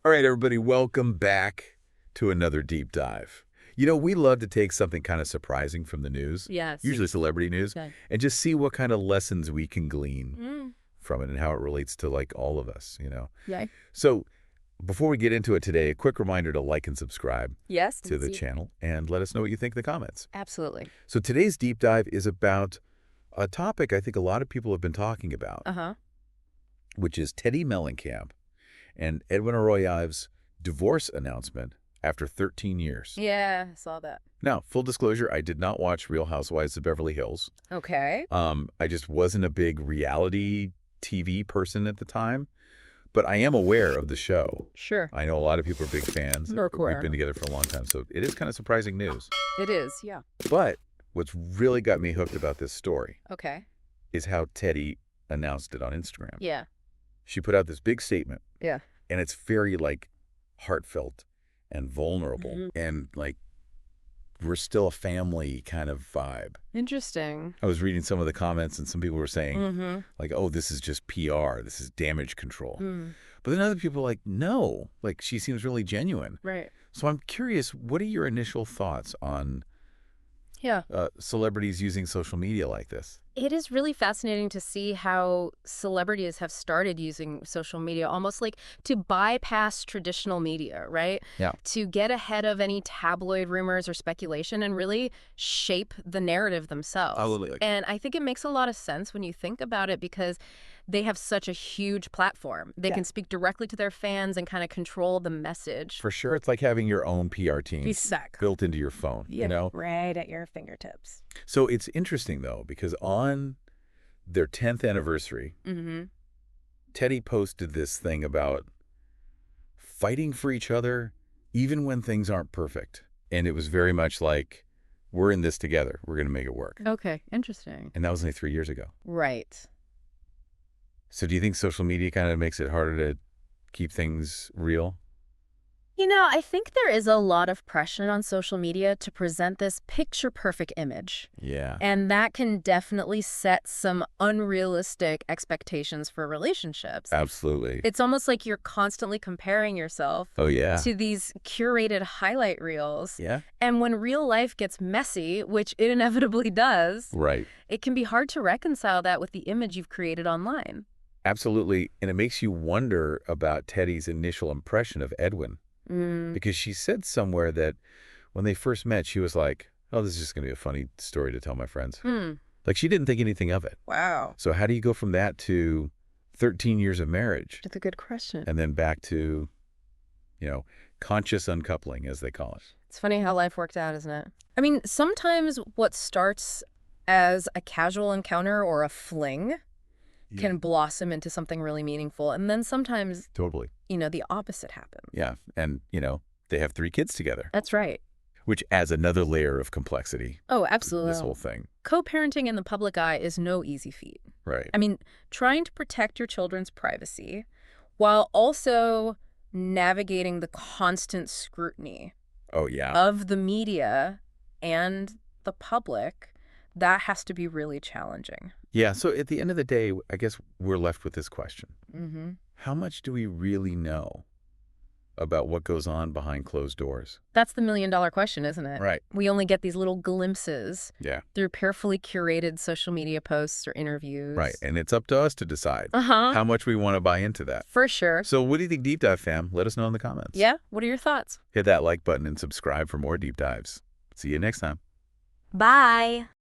All right, everybody, welcome back to another deep dive. We love to take something kind of surprising from the news, Yes. usually celebrity news, Okay. and just see what kind of lessons we can glean Mm. from it and how it relates to, like, all of us. Yay. So before we get into it today, a quick reminder to like and subscribe Yes. to the channel and let us know what you think in the comments. Absolutely. So today's deep dive is about a topic I think a lot of people have been talking about, Uh-huh. which is Teddi Mellencamp and Edwin Arroyave's divorce announcement after 13 years. Yeah, I saw that. Now, full disclosure, I did not watch Real Housewives of Beverly Hills. Okay. I just wasn't a big reality TV person at the time, but I am aware of the show. Sure. I know a lot of people are big fans. We're aware. We've been together for a long time, so it is kind of surprising news. It is, yeah. But what's really got me hooked about this story Okay. is how Teddi announced it on Instagram. Yeah. She put out this big statement. Yeah. And it's very, like, heartfelt and vulnerable. Mhm. And, like, we're still a family kind of vibe. Interesting. I was reading some of the comments, and some people were saying, Mm-hmm. like, oh, this is just PR. This is damage control. Mm. But then other people are like, no, like, she seems really genuine. Right. So I'm curious, what are your initial thoughts on Yeah. celebrities using social media like this? It is really fascinating to see how celebrities have started using social media almost like to bypass traditional media, right? Yeah. To get ahead of any tabloid rumors or speculation and really shape the narrative themselves. Absolutely. And I think it makes a lot of sense when you think about it because they have such a huge platform. They can speak directly to their fans and kind of control the message. For sure, it's like having your own PR team Exactly. built into your phone, you know? Right at your fingertips. So it's interesting, though, because on their 10th anniversary, Mm-hmm. Teddi posted this thing about fighting for each other even when things aren't perfect. And it was very much like, we're in this together. We're going to make it work. Okay, interesting. And that was only 3 years ago. Right. So do you think social media kind of makes it harder to keep things real? You know, I think there is a lot of pressure on social media to present this picture-perfect image. Yeah. And that can definitely set some unrealistic expectations for relationships. Absolutely. It's almost like you're constantly comparing yourself Oh, yeah. to these curated highlight reels. Yeah. And when real life gets messy, which it inevitably does, Right. it can be hard to reconcile that with the image you've created online. Absolutely. And it makes you wonder about Teddi's initial impression of Edwin. Mm. Because she said somewhere that when they first met, she was like, oh, this is just going to be a funny story to tell my friends. Hmm. Like, she didn't think anything of it. Wow. So how do you go from that to 13 years of marriage That's a good question. and then back to, conscious uncoupling, as they call it? It's funny how life worked out, isn't it? I mean, sometimes what starts as a casual encounter or a fling can blossom into something really meaningful. And then sometimes, Totally. the opposite happens. Yeah. And, they have 3 kids together, That's right. which adds another layer of complexity Oh, to absolutely. this whole thing. Co-parenting in the public eye is no easy feat. Right. I mean, trying to protect your children's privacy while also navigating the constant scrutiny Oh, yeah. of the media and the public, that has to be really challenging. Yeah. So at the end of the day, I guess we're left with this question. Mm-hmm. How much do we really know about what goes on behind closed doors? That's the million-dollar question, isn't it? Right. We only get these little glimpses Yeah. through carefully curated social media posts or interviews. Right. And it's up to us to decide Uh-huh. how much we want to buy into that. For sure. So what do you think, Deep Dive fam? Let us know in the comments. Yeah? What are your thoughts? Hit that like button and subscribe for more deep dives. See you next time. Bye.